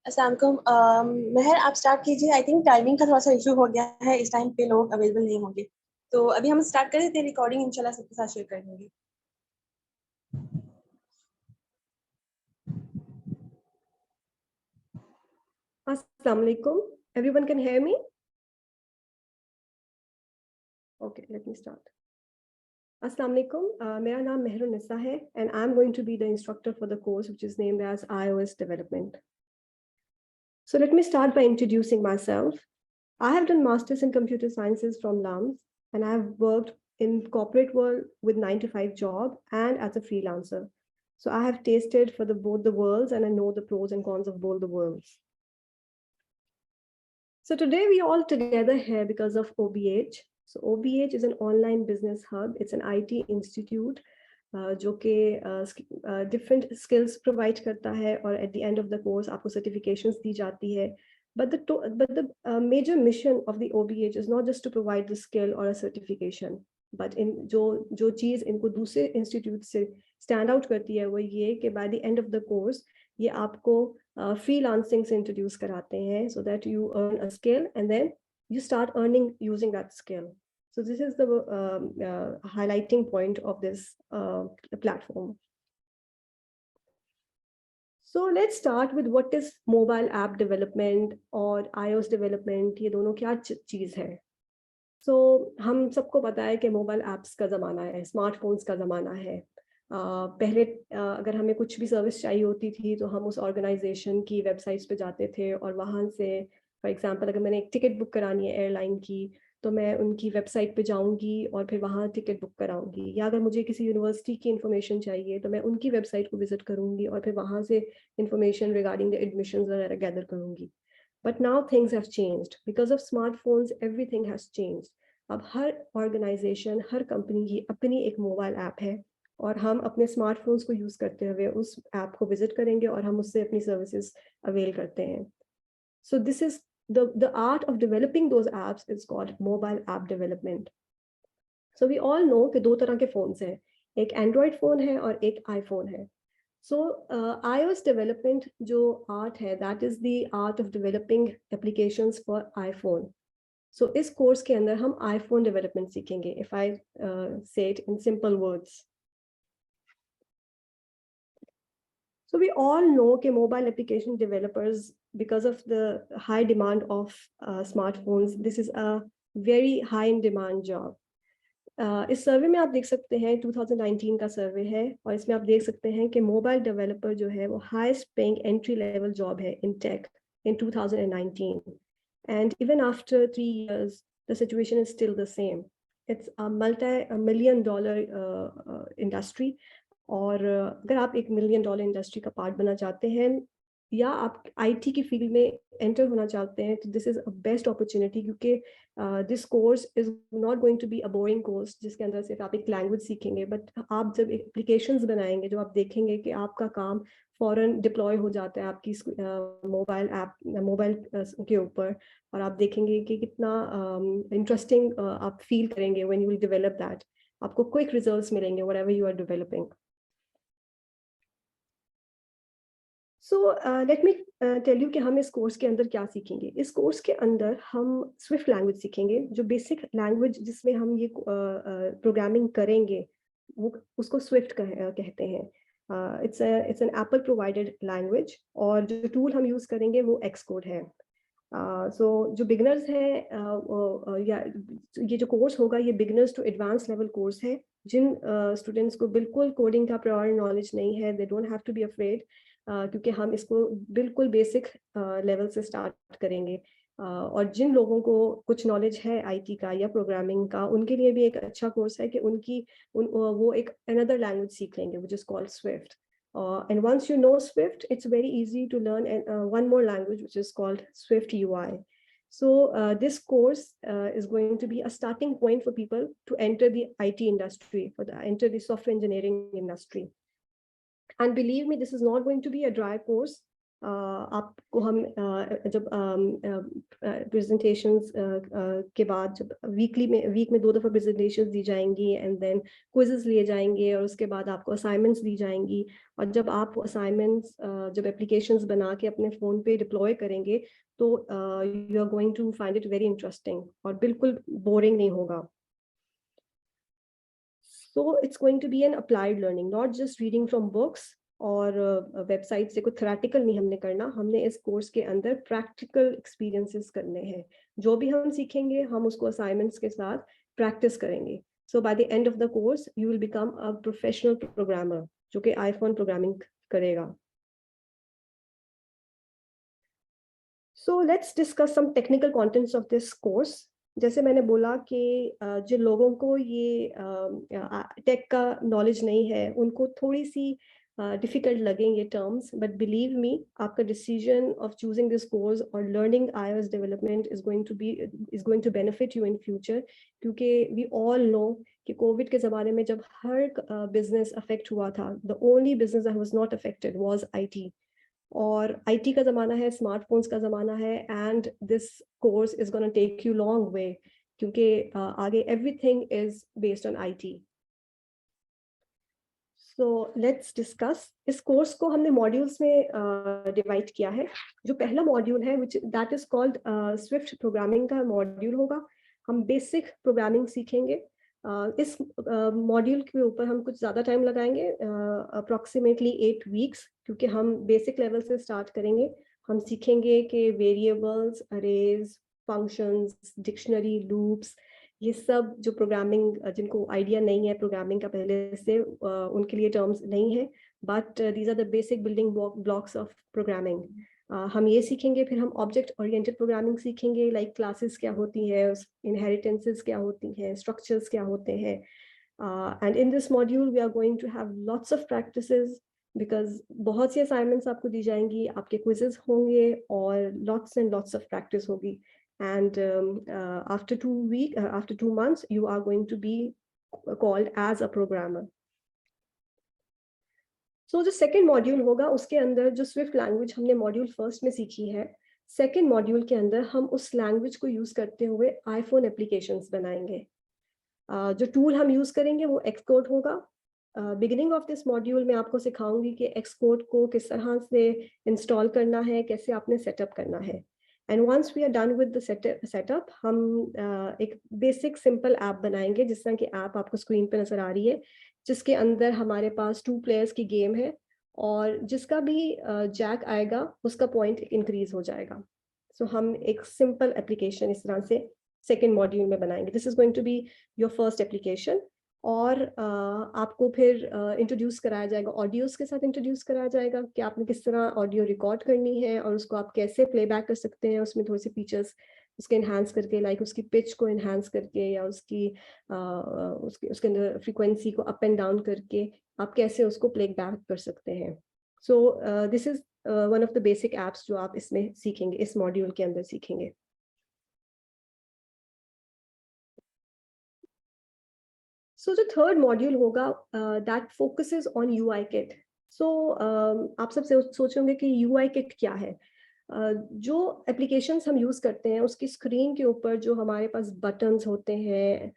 अस्सलाम महर, आप स्टार्ट कीजिए। आई थिंक टाइमिंग का थोड़ा सा इशू हो गया है, इस टाइम पे लोग अवेलेबल नहीं होंगे, तो अभी हम स्टार्ट कर देते हैं। रिकॉर्डिंग इंशाल्लाह सबके साथ शेयर कर देंगे। Assalamu alaikum. Everyone can hear me? Okay, let me start. Assalamu alaikum. मेरा नाम मेहरुन निसा है and I'm going to be the instructor for the course which is named as iOS Development. So let me start by introducing myself. I have done Masters in Computer Sciences from LAMS and I have worked in corporate world with 9 to 5 job and as a freelancer. So I have tasted for both the worlds and I know the pros and cons of both the worlds. So today we are all together here because of OBH. So OBH is an online business hub. It's an IT institute जो कि different skills provide करता है और at the end of the course आपको certifications दी जाती है. But the major mission of the OBH is not just to provide the skill or a certification, but in जो चीज़ इनको दूसरे institute से stand out करती है वो ये कि by the end of the course ये आपको freelancing से introduce कराते हैं so that you earn a skill and then you start earning using that skill. So this is the highlighting point of this platform. So let's start with what is mobile app development और iOS development, ये दोनों क्या चीज़ है. So हम सबको पता है कि मोबाइल ऐप्स का ज़माना है, स्मार्टफोन्स का ज़माना है. पहले अगर हमें कुछ भी सर्विस चाहिए होती थी तो हम उस ऑर्गेनाइजेशन की वेबसाइट्स पे जाते थे और वहाँ से फॉर एग्जांपल अगर मैंने एक टिकट बुक करानी है एयरलाइन की तो मैं उनकी वेबसाइट पे जाऊंगी और फिर वहाँ टिकट बुक कराऊंगी, या अगर मुझे किसी यूनिवर्सिटी की इन्फॉर्मेशन चाहिए तो मैं उनकी वेबसाइट को विजिट करूंगी और फिर वहाँ से इन्फॉर्मेशन रिगार्डिंग द एडमिशंस वगैरह गैदर करूंगी. But now things have changed. Because of smartphones, everything has changed. अब हर ऑर्गेनाइजेशन, हर कंपनी की अपनी एक मोबाइल ऐप है और हम अपने स्मार्टफोन्स को यूज़ करते हुए उस ऐप को विजिट करेंगे और हम उससे अपनी सर्विसेज अवेल करते हैं. So this is the art of developing those apps is called mobile app development. So we all know कि दो तरह के फोन्स हैं, एक एंड्रॉयड फोन है और एक आईफोन है. So iOS development जो art है, that is the art of developing applications for iPhone. So इस course के अंदर हम iPhone development सीखेंगे, if I say it in simple words. So we all know कि mobile application developers, because of the high demand of smartphones, this is a very high in demand job. इस सर्वे में आप देख सकते हैं 2019 का सर्वे है और इसमें आप देख सकते हैं कि मोबाइल डेवलपर जो है वो highest paying entry level job है इन take in 2019, and even after 3 years the situation is still the same. It's a multi-million dollar industry और अगर आप एक $1 million इंडस्ट्री का पार्ट बनना चाहते हैं या आप आईटी की फील्ड में एंटर होना चाहते हैं तो this is a best opportunity, क्योंकि this course is not going to be a boring course जिसके अंदर सिर्फ आप एक लैंग्वेज सीखेंगे, बट आप जब एप्लीकेशंस बनाएंगे जो आप देखेंगे कि आपका काम फॉरन डिप्लॉय हो जाता है आपकी मोबाइल के ऊपर, और आप देखेंगे कि कितना इंटरेस्टिंग आप फील करेंगे when you will develop that. आपको क्विक रिजल्ट्स मिलेंगे whatever you are developing. So let me tell you कि हम इस कोर्स के अंदर क्या सीखेंगे. इस कोर्स के अंदर हम स्विफ्ट लैंग्वेज सीखेंगे, जो बेसिक लैंग्वेज जिसमें हम ये प्रोग्रामिंग करेंगे वो उसको स्विफ्ट कहते हैं. It's an apple provided language और जो टूल हम यूज़ करेंगे वो एक्सकोड है. सो जो बिगनर्स हैं या ये जो कोर्स होगा ये beginners to advance level course है. जिन स्टूडेंट्स को बिल्कुल कोडिंग का प्रायर नॉलेज नहीं है, they don't have to be afraid, क्योंकि हम इसको बिल्कुल बेसिक लेवल से स्टार्ट करेंगे. और जिन लोगों को कुछ नॉलेज है आईटी का या प्रोग्रामिंग का, उनके लिए भी एक अच्छा कोर्स है कि वो एक अनदर लैंग्वेज सीख लेंगे which is called Swift. And once you know Swift, it's very easy to learn one more language which is called Swift UI. So this course is going to be a starting point for people to enter the IT industry, enter the software engineering industry. And believe me, this is not going to be a dry course. आपको हम जब presentations के बाद जब week में 2 दफ़ा presentations दी जाएंगी and then quizzes लिए जाएंगे और उसके बाद आपको असाइनमेंट्स दी जाएंगी और जब आप असाइनमेंट्स जब एप्लीकेशंस बना के अपने फ़ोन पे डिप्लॉय करेंगे तो you are going to find it very interesting और बिल्कुल बोरिंग नहीं होगा. So it's going to be an applied learning, not just reading from books और वेबसाइट से कुछ थ्योरेटिकल नहीं हमने करना, हमने इस कोर्स के अंदर प्रैक्टिकल एक्सपीरियंसेस करने हैं. जो भी हम सीखेंगे हम उसको असाइनमेंट्स के साथ प्रैक्टिस करेंगे. So by the end of the course you will become a professional programmer जो कि आईफोन प्रोग्रामिंग करेगा. So let's discuss some technical contents of this course. जैसे मैंने बोला कि जिन लोगों को ये टेक का नॉलेज नहीं है उनको थोड़ी सी डिफिकल्ट लगेंगे टर्म्स, बट बिलीव मी आपका decision of choosing this course और learning iOS development is going to benefit you in future. क्योंकि वी ऑल नो कि कोविड के ज़माने में जब हर बिजनेस अफेक्ट हुआ था, the only business that was not affected was IT. और आईटी का ज़माना है, स्मार्टफोन्स का ज़माना है and this course is gonna take you long वे क्योंकि आगे everything is based on IT. So let's discuss. इस कोर्स को हमने मॉड्यूल्स में डिवाइड किया है. जो पहला मॉड्यूल है which that is called Swift programming का मॉड्यूल होगा. हम बेसिक प्रोग्रामिंग सीखेंगे. इस मॉड्यूल के ऊपर हम कुछ ज़्यादा टाइम लगाएंगे, अप्रॉक्सीमेटली 8 वीक्स, क्योंकि हम बेसिक लेवल से स्टार्ट करेंगे. हम सीखेंगे कि variables, arrays, functions, dictionary, loops, ये सब जो प्रोग्रामिंग जिनको आइडिया नहीं है प्रोग्रामिंग का पहले से, उनके लिए टर्म्स नहीं है, but these are the basic building blocks of programming. हम ये सीखेंगे. फिर हम ऑब्जेक्ट ओरिएंटेड प्रोग्रामिंग सीखेंगे, लाइक क्लासेस क्या होती है, इनहेरिटेंसेस क्या होती हैं, स्ट्रक्चर्स क्या होते हैं. And in this module we are going to have lots of practices because बहुत सी असाइनमेंट्स आपको दी जाएंगी, आपके क्विजेस होंगे और lots and lots of practice होगी. And after 2 months you are going to be called as a programmer. So जो second module होगा उसके अंदर जो स्विफ्ट लैंग्वेज हमने मॉड्यूल फर्स्ट में सीखी है, सेकेंड मॉड्यूल के अंदर हम उस लैंग्वेज को यूज करते हुए आईफोन एप्लीकेशंस बनाएंगे. जो टूल हम यूज करेंगे वो एक्सकोड होगा. बिगिनिंग ऑफ दिस मॉड्यूल में आपको सिखाऊंगी कि एक्सकोड को किस तरह से इंस्टॉल करना है, कैसे आपने सेटअप करना है. And once we are done with the setup हम एक बेसिक सिंपल ऐप बनाएंगे, जिस तरह की ऐप आपको स्क्रीन पे नजर आ रही है, जिसके अंदर हमारे पास 2 प्लेयर्स की गेम है और जिसका भी जैक आएगा उसका पॉइंट इंक्रीज हो जाएगा. सो हम एक सिंपल एप्लीकेशन इस तरह से सेकेंड मॉड्यूल में बनाएंगे. This is going to be your first application. और आपको फिर इंट्रोड्यूस कराया जाएगा, ऑडियोज के साथ इंट्रोड्यूस कराया जाएगा कि आपने किस तरह ऑडियो रिकॉर्ड करनी है और उसको आप कैसे प्लेबैक कर सकते हैं. उसमें थोड़े से फीचर्स उसके इन्हांस करके, लाइक उसकी पिच को इन्हांस करके या उसके अंदर फ्रीक्वेंसी को अप एंड डाउन करके आप कैसे उसको प्लेबैक कर सकते हैं. So this is one of the basic apps जो आप इसमें सीखेंगे, इस मॉड्यूल के अंदर सीखेंगे. सो जो थर्ड मॉड्यूल होगा that focuses on UI kit. So आप सब सोचेंगे कि UI किट क्या है. जो एप्लीकेशंस हम यूज़ करते हैं उसकी स्क्रीन के ऊपर जो हमारे पास बटन्स होते हैं,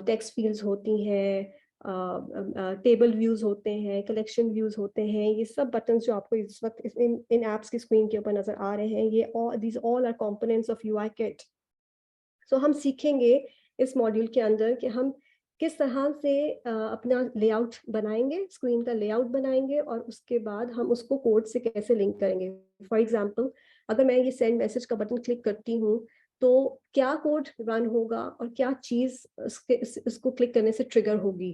टेक्स्ट फील्ड्स होती हैं, टेबल व्यूज़ होते हैं, कलेक्शन व्यूज़ होते हैं, ये सब बटन्स जो आपको इस वक्त इन ऐप्स की स्क्रीन के ऊपर नज़र आ रहे हैं, ये these all are components of UI kit. So हम सीखेंगे इस मॉड्यूल के अंदर कि हम किस तरह से अपना लेआउट बनाएंगे, स्क्रीन का लेआउट बनाएंगे और उसके बाद हम उसको कोड से कैसे लिंक करेंगे. फॉर एग्जांपल, अगर मैं ये सेंड मैसेज का बटन क्लिक करती हूँ तो क्या कोड रन होगा और क्या चीज़ इसको क्लिक करने से ट्रिगर होगी.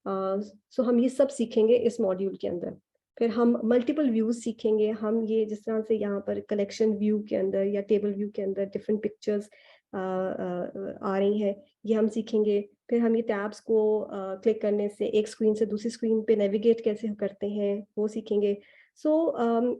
सो हम ये सब सीखेंगे इस मॉड्यूल के अंदर. फिर हम मल्टीपल व्यूज सीखेंगे. हम ये जिस तरह से यहाँ पर कलेक्शन व्यू के अंदर या टेबल व्यू के अंदर डिफरेंट पिक्चर्स आ रही हैं, ये हम सीखेंगे. फिर हम ये टैब्स को क्लिक करने से एक स्क्रीन से दूसरी स्क्रीन पे नेविगेट कैसे करते हैं वो सीखेंगे. So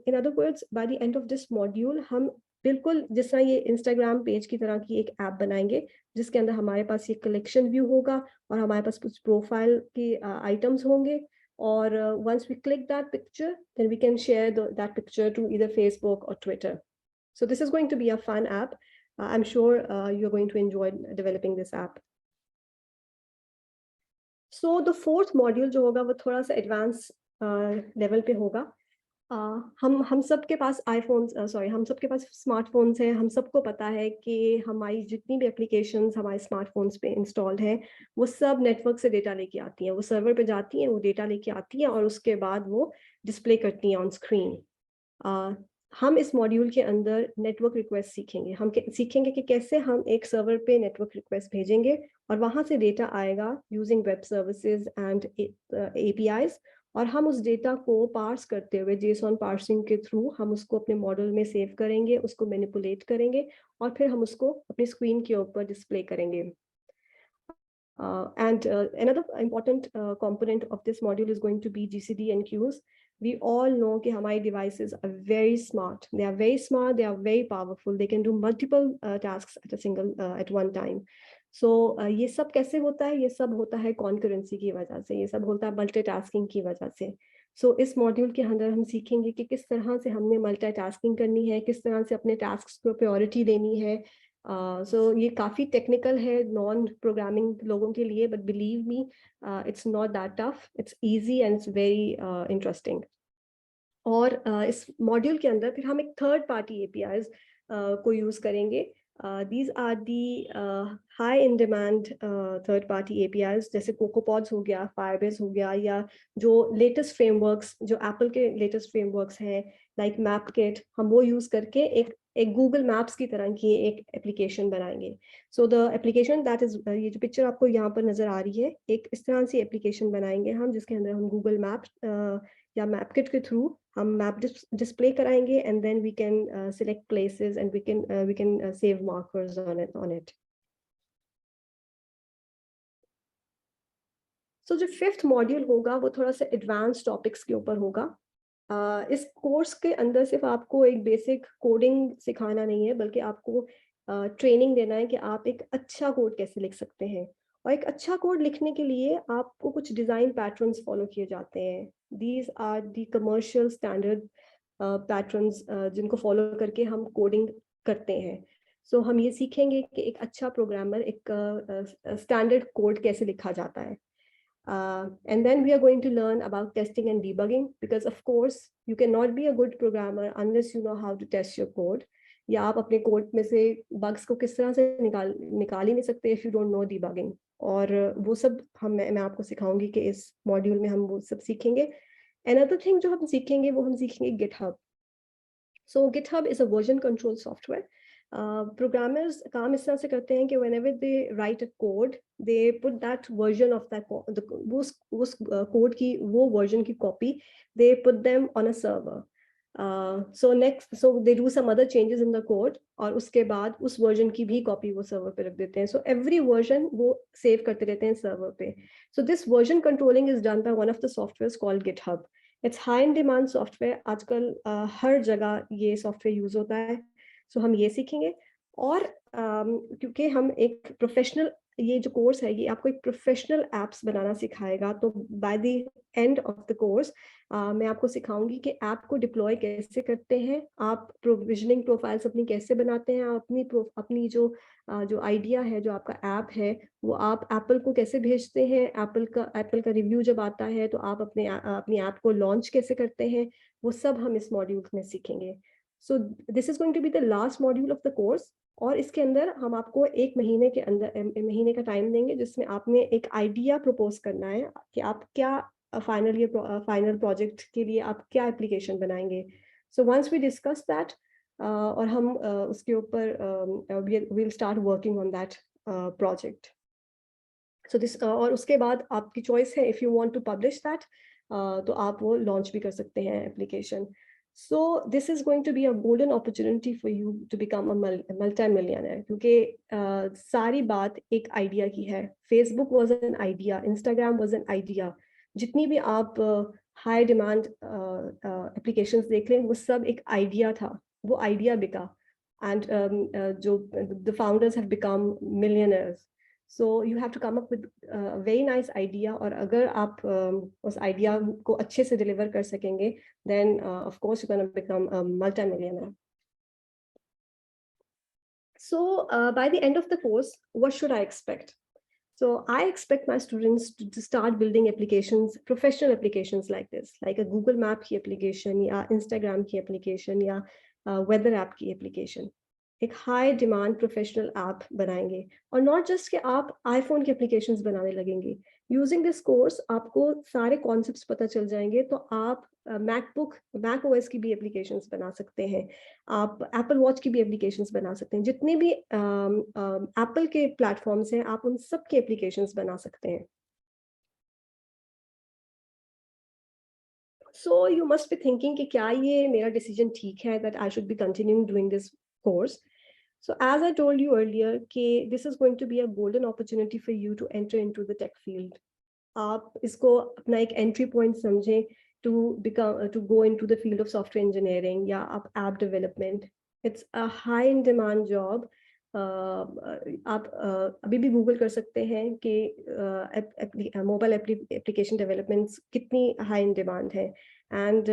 in other words, by the end of this module हम बिल्कुल जिस तरह ये इंस्टाग्राम पेज की तरह की एक ऐप बनाएंगे जिसके अंदर हमारे पास ये कलेक्शन व्यू होगा और हमारे पास कुछ प्रोफाइल के आइटम्स होंगे or once we click that picture, then we can share that picture to either Facebook or Twitter. So this is going to be a fun app. I'm sure you're going to enjoy developing this app. So the fourth module जो होगा वो थोड़ा सा advance level पे होगा. हम सबके पास हम सबके पास स्मार्टफोन्स हैं. हम सबको पता है कि हमारी जितनी भी एप्लीकेशंस हमारे स्मार्टफोन्स पे इंस्टॉल्ड हैं वो सब नेटवर्क से डेटा लेके आती हैं. वो सर्वर पे जाती हैं, वो डेटा लेके आती हैं और उसके बाद वो डिस्प्ले करती हैं ऑन स्क्रीन. हम इस मॉड्यूल के अंदर नेटवर्क रिक्वेस्ट सीखेंगे. हम सीखेंगे कि कैसे हम एक सर्वर पे नेटवर्क रिक्वेस्ट भेजेंगे और वहाँ से डेटा आएगा using web services and APIs, और हम उस डेटा को पार्स करते हुए JSON पार्सिंग के थ्रू हम उसको अपने मॉडल में सेव करेंगे, उसको मैनिपुलेट करेंगे और फिर हम उसको अपनी स्क्रीन के ऊपर डिस्प्ले करेंगे. Another important component of this module is going to be GCD and queues. We all know कि हमारी devices are very smart. They are very smart. They are very powerful. They can do multiple tasks at one time. So ये सब कैसे होता है? ये सब होता है concurrency की वजह से. ये सब होता है multitasking की वजह से. So इस मॉड्यूल के अंदर हम सीखेंगे कि किस तरह से हमने मल्टीटास्किंग करनी है, किस तरह से अपने टास्क को प्रायोरिटी देनी है. So ये काफ़ी टेक्निकल है नॉन प्रोग्रामिंग लोगों के लिए, but believe me it's not that tough. It's easy and it's very interesting. और इस मॉड्यूल के अंदर फिर हम एक थर्ड पार्टी APIs को यूज़ करेंगे. These are the high in demand third party APIs, जैसे CocoaPods हो गया, Firebase हो गया, या जो लेटेस्ट फ्रेमवर्क्स, जो एप्पल के लेटेस्ट फ्रेमवर्क्स हैं लाइक मैपकिट, हम वो यूज़ करके एक गूगल मैप्स की तरह की एक एप्लीकेशन बनाएंगे. So the application that is, ये जो पिक्चर आपको यहाँ पर नज़र आ रही है, एक इस तरह से एप्लीकेशन बनाएंगे हम जिसके अंदर हम गूगल मैप या मैपकिट के थ्रू हम मैप डिस्प्ले कराएंगे and then we can select places and we can save markers on it. So जो फिफ्थ मॉड्यूल होगा वो थोड़ा सा एडवांस टॉपिक्स के ऊपर होगा. इस कोर्स के अंदर सिर्फ आपको एक बेसिक कोडिंग सिखाना नहीं है, बल्कि आपको ट्रेनिंग देना है कि आप एक अच्छा कोड कैसे लिख सकते हैं. और एक अच्छा कोड लिखने के लिए आपको कुछ डिज़ाइन पैटर्न्स फॉलो किए जाते हैं. These are the commercial standard patterns जिनको फॉलो करके हम कोडिंग करते हैं. सो हम ये सीखेंगे कि एक अच्छा प्रोग्रामर एक स्टैंडर्ड कोड कैसे लिखा जाता है. And then we are going to learn about testing and debugging, because of course you cannot be a good programmer unless you know how to test your code. या आप अपने code में से bugs को किस तरह से निकाल ही नहीं सकते if you don't know debugging. और वो सब मैं आपको सिखाऊंगी कि इस मॉड्यूल में हम वो सब सीखेंगे. Another thing जो हम सीखेंगे वो हम सीखेंगे GitHub. So GitHub is a version control software. Programmers काम इस तरह से करते हैं कि whenever they write a code, they put that version of that उस code की वो version की copy, they put them on a server. So they do some other changes in the code और उसके बाद उस version की भी copy वो server पे रख देते हैं. So every version वो save करते रहते हैं server पे. So this version controlling is done by one of the softwares called GitHub. It's high in demand software. आजकल हर जगह ये software use होता है. So हम ये सीखेंगे. और क्योंकि हम एक प्रोफेशनल, ये जो कोर्स है ये आपको एक प्रोफेशनल एप्स बनाना सिखाएगा, तो bye the end of the course मैं आपको सिखाऊंगी कि ऐप को डिप्लॉय कैसे करते हैं, आप प्रोविजनिंग प्रोफाइल्स अपनी कैसे बनाते हैं, अपनी जो आइडिया है, जो आपका ऐप है, वो आप एप्पल को कैसे भेजते हैं, एप्पल का रिव्यू जब आता है तो आप अपनी ऐप को लॉन्च कैसे करते हैं, वो सब हम इस मॉड्यूल में सीखेंगे. So this is going to be the last module of the course. और इसके अंदर हम आपको एक महीने का टाइम देंगे जिसमें आपने एक आइडिया प्रपोज करना है कि आप क्या फाइनल प्रोजेक्ट के लिए आप क्या एप्लीकेशन बनाएंगे. So once we discuss that और हम उसके ऊपर we'll start working on that project. So this और उसके बाद आपकी चॉइस है, if you want to publish that तो आप वो लॉन्च भी कर सकते हैं application. So this is going to be a golden opportunity for you to become a multi-millionaire, क्योंकि सारी बात एक आइडिया की है. Facebook was an idea, Instagram was an idea. जितनी भी आप हाई डिमांड एप्लीकेशंस देख लें वो सब एक आइडिया था, वो आइडिया बिका, एंड जो the founders have become millionaires. So you have to come up with a very nice idea, और अगर आप उस idea को अच्छे से deliver कर सकेंगे, then of course you're going to become a multi-millionaire. So by the end of the course, what should I expect? So I expect my students to start building applications, professional applications like this, like a Google Map की application, या Instagram की application, या weather app की application. एक high demand professional app बनाएंगे, और not just कि आप आईफोन के एप्लीकेशंस बनाने लगेंगे. यूजिंग दिस कोर्स आपको सारे कॉन्सेप्ट्स पता चल जाएंगे, तो आप मैक ओएस की भी एप्लीकेशंस बना सकते हैं, आप एप्पल वॉच की भी एप्लीकेशंस बना सकते हैं, जितने भी एप्पल के प्लेटफॉर्म्स हैं आप उन सब के एप्लीकेशंस बना सकते हैं. So you must be thinking कि क्या ये मेरा decision ठीक है, that I should be continuing doing this course. So as I told you earlier, कि this is going to be a golden opportunity for you to enter into the tech field. आप इसको अपना एक entry point समझें to go into the field of software engineering या आप app development. It's a high in demand job. आप अभी भी गूगल कर सकते हैं कि मोबाइल एप्लीकेशन डेवलपमेंट्स कितनी हाई इन डिमांड है. एंड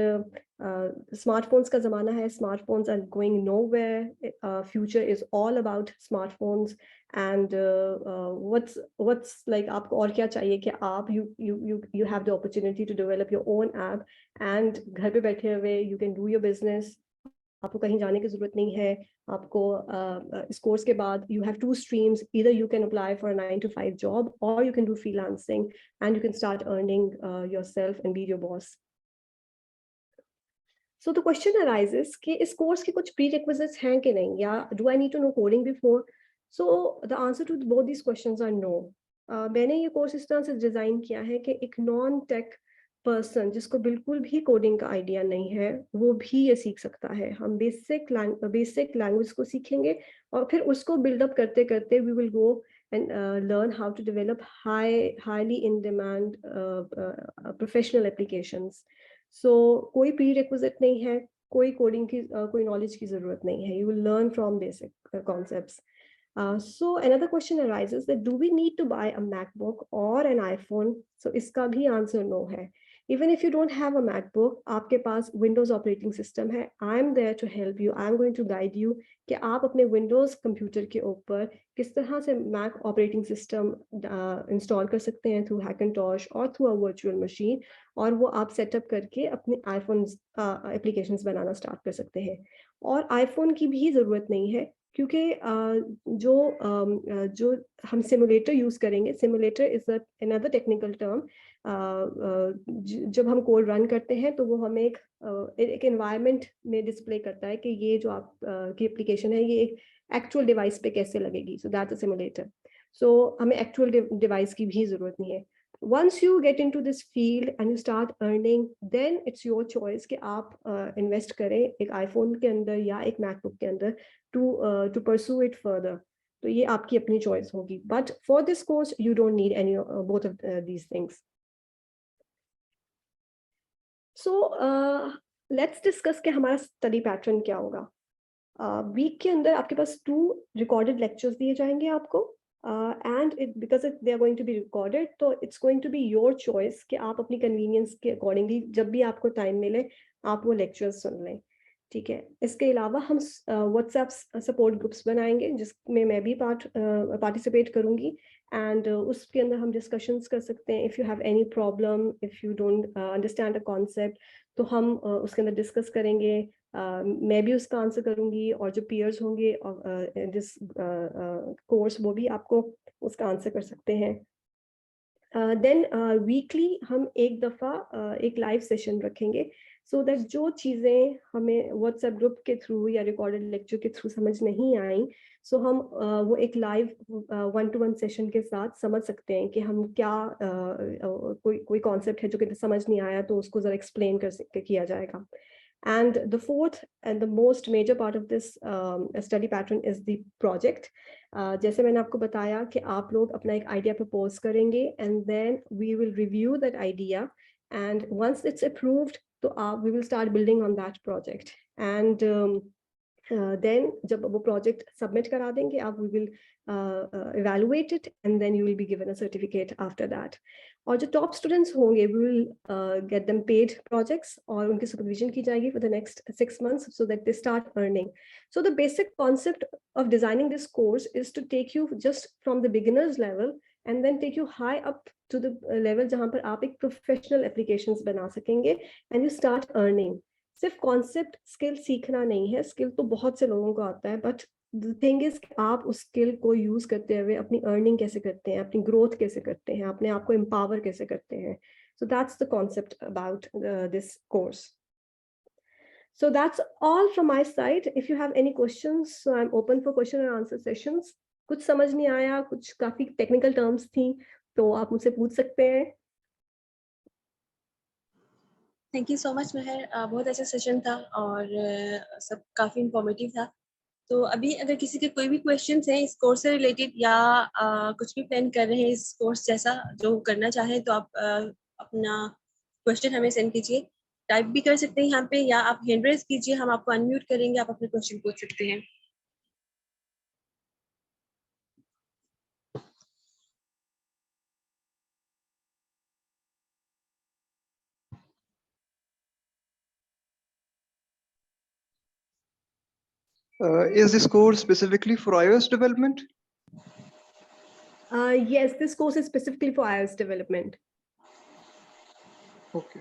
स्मार्टफोन्स का ज़माना है, smartphones are going nowhere, future is all about smartphones. And what's like आपको और क्या चाहिए कि आप you have the opportunity to develop your own app, and घर पे बैठे हुए you can do your business. आपको कहीं जाने की जरूरत नहीं है. आपको इस कोर्स के बाद you have 2 streams. Either you can apply for a 9-to-5 job, or you can do freelancing and you can start earning yourself and be your boss. So the question arises कि इस course के कुछ prerequisites हैं कि नहीं, या do I need to know coding before? So the answer to both these questions are no. मैंने ये कोर्स इस तरह से डिजाइन किया है कि एक नॉन टेक पर्सन जिसको बिल्कुल भी कोडिंग का आइडिया नहीं है वो भी ये सीख सकता है. हम बेसिक लैंग्वेज को सीखेंगे और फिर उसको बिल्डअप करते करते we will go and learn how to develop highly in demand professional applications. So कोई prerequisite नहीं है, कोई कोडिंग की कोई नॉलेज की जरूरत नहीं है. You will learn from basic concepts. So another question arises that do we need to buy a MacBook or an iPhone? So इसका भी आंसर no है. Even if you don't have a MacBook, आपके पास Windows operating system है. I am there to help you. I am going to guide you कि आप अपने Windows computer के ऊपर किस तरह से Mac operating system इंस्टॉल कर सकते हैं through Hackintosh और through a virtual machine, और वो आप सेटअप करके अपने iPhone एप्लीकेशंस बनाना स्टार्ट कर सकते हैं. और iPhone की भी ज़रूरत नहीं है, क्योंकि जो हम सिमुलेटर यूज़ करेंगे, simulator is another technical term. जब हम कोड रन करते हैं तो वो हमें एक एनवायरनमेंट में डिस्प्ले करता है कि ये जो आप की एप्लीकेशन है ये एक एक्चुअल डिवाइस पे कैसे लगेगी. So that's a simulator. सो हमें एक्चुअल डिवाइस की भी ज़रूरत नहीं है. Once you get into this field and you start earning, then it's your choice कि आप invest करें एक iPhone के अंदर या एक MacBook के अंदर to pursue it further. तो ये आपकी अपनी choice होगी. But for this course, you don't need any both of these things. So let's discuss कि हमारा study pattern क्या होगा. Week के अंदर आपके पास 2 recorded lectures दिए जाएंगे आपको. And because they are going to be recorded, so it's going to be your choice कि आप अपनी convenience के accordingly जब भी आपको time मिले आप वो lectures सुन लें. ठीक है. इसके अलावा हम WhatsApp support groups बनाएंगे जिसमें मैं भी participate करूँगी, and उसके अंदर हम discussions कर सकते हैं. If you have any problem, if you don't understand a concept, तो हम उसके अंदर discuss करेंगे. मैं भी उसका आंसर करूंगी, और जो peers होंगे दिस कोर्स वो भी आपको उसका आंसर कर सकते हैं. देन वीकली हम एक दफ़ा एक लाइव सेशन रखेंगे, सो दैट जो चीज़ें हमें व्हाट्सएप ग्रुप के थ्रू या रिकॉर्डेड लेक्चर के थ्रू समझ नहीं आई, सो हम वो एक लाइव 1-to-1 सेशन के साथ समझ सकते हैं कि हम क्या कोई कॉन्सेप्ट है जो कि समझ नहीं आया तो उसको ज़रा एक्सप्लेन किया जाएगा. And the fourth and the most major part of this study pattern is the project. जैसे मैंने आपको बताया कि आप लोग अपना एक idea propose करेंगे, and then we will review that idea, and once it's approved, तो we will start building on that project. And then जब वो प्रोजेक्ट सबमिट करा देंगे आप, we will evaluate it and then you will be given a certificate after that. और जो top students होंगे, we will get them paid projects और उनकी supervision की जाएगी for the next 6 months so that they start earning. So the basic concept of designing this course is to take you just from the beginners level and then take you high up to the level जहाँ पर आप एक professional applications बना सकेंगे and you start earning. सिर्फ concept skill सीखना नहीं है, स्किल तो बहुत से लोगों को आता है, बट द थिंग इज आप उस स्किल को यूज करते हुए अपनी अर्निंग कैसे करते हैं, अपनी ग्रोथ कैसे करते हैं, अपने आप को एम्पावर कैसे करते हैं. So that's the concept about this course. So that's all from my side. If you have any questions, so I'm open for question and answer sessions. कुछ समझ नहीं आया, कुछ काफी टेक्निकल टर्म्स थी, तो आप मुझसे पूछ सकते हैं. थैंक यू सो मच मेहर, बहुत अच्छा सेशन था और सब काफ़ी इंफॉर्मेटिव था. तो अभी अगर किसी के कोई भी क्वेश्चंस हैं इस कोर्स से रिलेटेड या कुछ भी प्लान कर रहे हैं इस कोर्स जैसा जो करना चाहें, तो आप अपना क्वेश्चन हमें सेंड कीजिए. टाइप भी कर सकते हैं यहाँ पे, या आप हैंड रेज कीजिए, हम आपको अनम्यूट करेंगे, आप अपने क्वेश्चन पूछ सकते हैं. Is this course specifically for iOS development? Yes, this course is specifically for iOS development. Okay.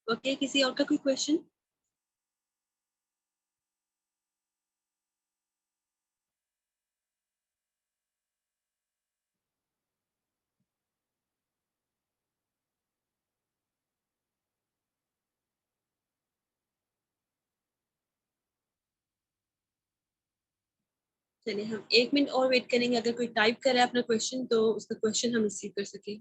Okay, किसी और का कोई क्वेश्चन? चलिए हम 1 मिनट और वेट करेंगे. अगर कोई टाइप करे अपना क्वेश्चन तो उसका क्वेश्चन हम रिसीव कर सकें.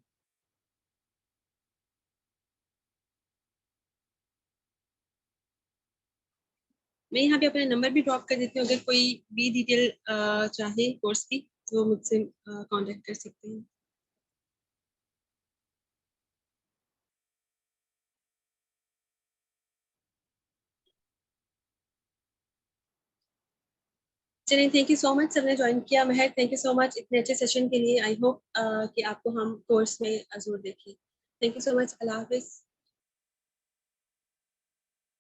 मैं यहाँ पे अपना नंबर भी ड्रॉप कर देती हूँ. अगर कोई भी डिटेल चाहे कोर्स की तो मुझसे कांटेक्ट कर सकते हैं. चलिए, थैंक यू सो मच सबने ज्वाइन किया. महर, थैंक यू सो मच इतने अच्छे सेशन के लिए. आई होप कि आपको हम कोर्स में जरूर देखें. Thank you so much. Allah Hafiz.